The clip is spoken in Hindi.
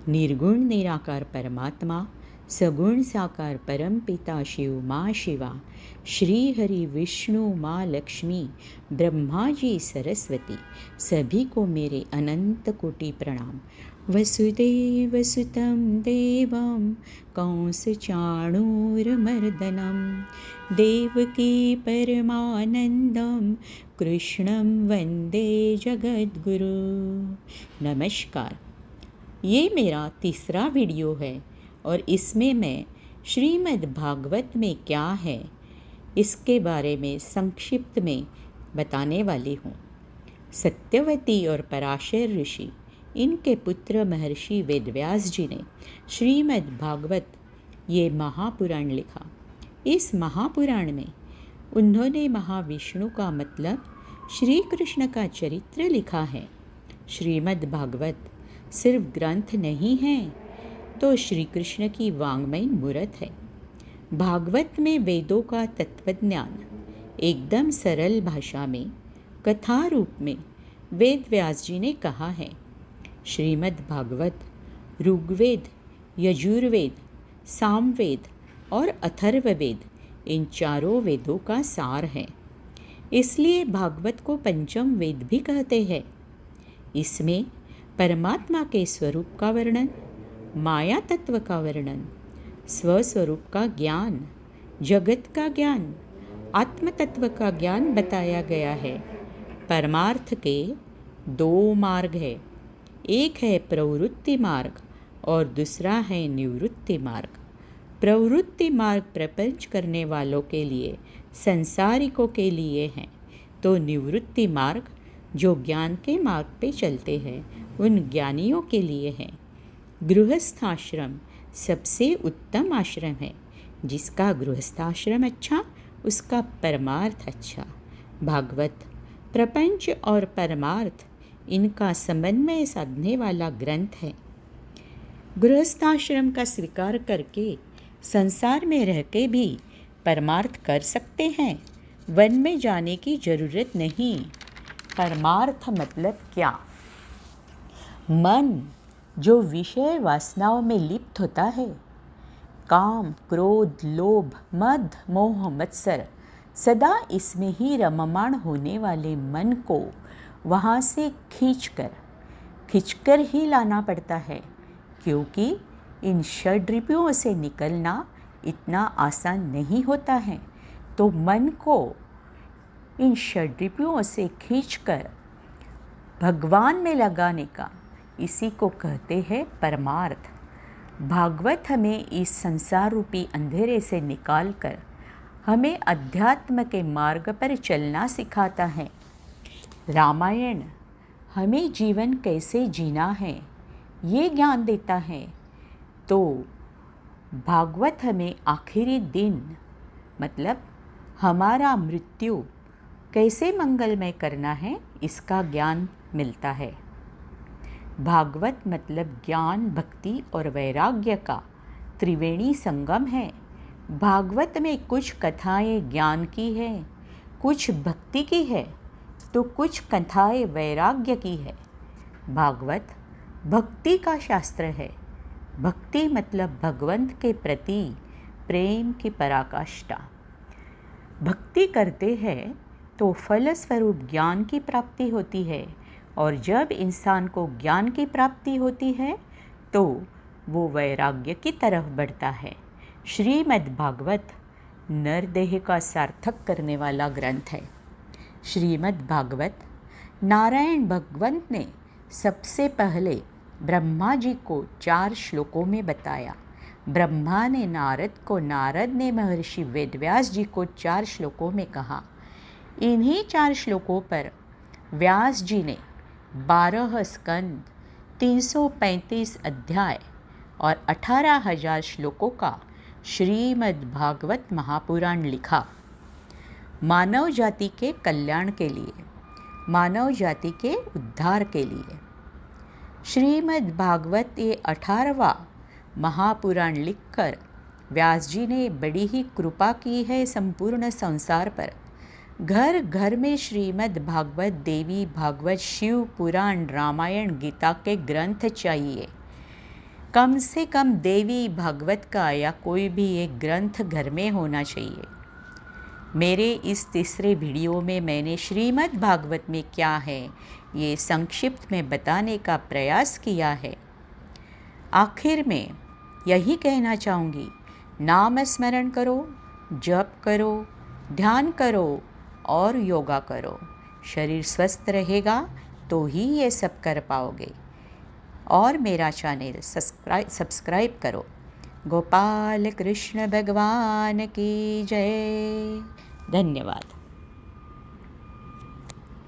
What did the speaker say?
निर्गुण निराकार परमात्मा, सगुण साकार परम पिता शिव, माँ शिवा, श्री हरि विष्णु, माँ लक्ष्मी, ब्रह्मा जी, सरस्वती, सभी को मेरे अनंत कोटि प्रणाम। वसुदेव सुतं देवं कंसचाणूरमर्दनं देवकी परमानंदं कृष्णं वंदे जगद्गुरु। नमस्कार। ये मेरा तीसरा वीडियो है और इसमें मैं श्रीमद् भागवत में क्या है इसके बारे में संक्षिप्त में बताने वाली हूँ। सत्यवती और पराशर ऋषि, इनके पुत्र महर्षि वेदव्यास जी ने श्रीमद् भागवत ये महापुराण लिखा। इस महापुराण में उन्होंने महाविष्णु का मतलब श्री कृष्ण का चरित्र लिखा है। श्रीमद् भागवत सिर्फ ग्रंथ नहीं है तो श्री कृष्ण की वाङ्मय मूर्त है। भागवत में वेदों का तत्वज्ञान एकदम सरल भाषा में कथा रूप में वेद व्यास जी ने कहा है। श्रीमद् भागवत ऋग्वेद, यजुर्वेद, सामवेद और अथर्ववेद, इन चारों वेदों का सार है। इसलिए भागवत को पंचम वेद भी कहते हैं। इसमें परमात्मा के स्वरूप का वर्णन, माया तत्व का वर्णन, स्वस्वरूप का ज्ञान, जगत का ज्ञान, आत्म तत्व का ज्ञान बताया गया है। परमार्थ के दो मार्ग है, एक है प्रवृत्ति मार्ग और दूसरा है निवृत्ति मार्ग। प्रवृत्ति मार्ग प्रपंच करने वालों के लिए, संसारिकों के लिए है, तो निवृत्ति मार्ग जो ज्ञान के मार्ग पे चलते हैं उन ज्ञानियों के लिए है। गृहस्थाश्रम सबसे उत्तम आश्रम है। जिसका गृहस्थाश्रम अच्छा, उसका परमार्थ अच्छा। भागवत प्रपंच और परमार्थ, इनका समन्वय साधने वाला ग्रंथ है। गृहस्थाश्रम का स्वीकार करके संसार में रह के भी परमार्थ कर सकते हैं। वन में जाने की जरूरत नहीं। परमार्थ मतलब क्या? मन जो विषय वासनाओं में लिप्त होता है, काम, क्रोध, लोभ, मद, मोह, मत्सर, सदा इसमें ही रममाण होने वाले मन को वहाँ से खींचकर ही लाना पड़ता है, क्योंकि इन षड्रिपुओं से निकलना इतना आसान नहीं होता है। तो मन को इन षड्रिपुओं से खींचकर भगवान में लगाने का, इसी को कहते हैं परमार्थ। भागवत हमें इस संसार रूपी अंधेरे से निकालकर हमें अध्यात्म के मार्ग पर चलना सिखाता है। रामायण हमें जीवन कैसे जीना है ये ज्ञान देता है, तो भागवत हमें आखिरी दिन मतलब हमारा मृत्यु कैसे मंगलमय करना है इसका ज्ञान मिलता है। भागवत मतलब ज्ञान, भक्ति और वैराग्य का त्रिवेणी संगम है। भागवत में कुछ कथाएं ज्ञान की है, कुछ भक्ति की है, तो कुछ कथाएं वैराग्य की है। भागवत भक्ति का शास्त्र है। भक्ति मतलब भगवंत के प्रति प्रेम की पराकाष्ठा। भक्ति करते हैं तो फलस्वरूप ज्ञान की प्राप्ति होती है, और जब इंसान को ज्ञान की प्राप्ति होती है तो वो वैराग्य की तरफ बढ़ता है। श्रीमद् भागवत नरदेह का सार्थक करने वाला ग्रंथ है। श्रीमद् भागवत नारायण भगवंत ने सबसे पहले ब्रह्मा जी को 4 श्लोकों में बताया। ब्रह्मा ने नारद को, नारद ने महर्षि वेदव्यास जी को 4 श्लोकों में कहा। इन्हीं 4 श्लोकों पर व्यास जी ने 12 स्कंद, 335 अध्याय और 18,000 श्लोकों का श्रीमद् भागवत महापुराण लिखा। मानव जाति के कल्याण के लिए, मानव जाति के उद्धार के लिए श्रीमद् भागवत ये 18वां महापुराण लिखकर व्यास जी ने बड़ी ही कृपा की है संपूर्ण संसार पर। घर घर में श्रीमद् भागवत, देवी भागवत, शिव पुराण, रामायण, गीता के ग्रंथ चाहिए। कम से कम देवी भागवत का या कोई भी एक ग्रंथ घर में होना चाहिए। मेरे इस तीसरे वीडियो में मैंने श्रीमद् भागवत में क्या है ये संक्षिप्त में बताने का प्रयास किया है। आखिर में यही कहना चाहूँगी, नाम स्मरण करो, जप करो, ध्यान करो और योगा करो। शरीर स्वस्थ रहेगा तो ही ये सब कर पाओगे। और मेरा चैनल सब्सक्राइब करो। गोपाल कृष्ण भगवान की जय। धन्यवाद।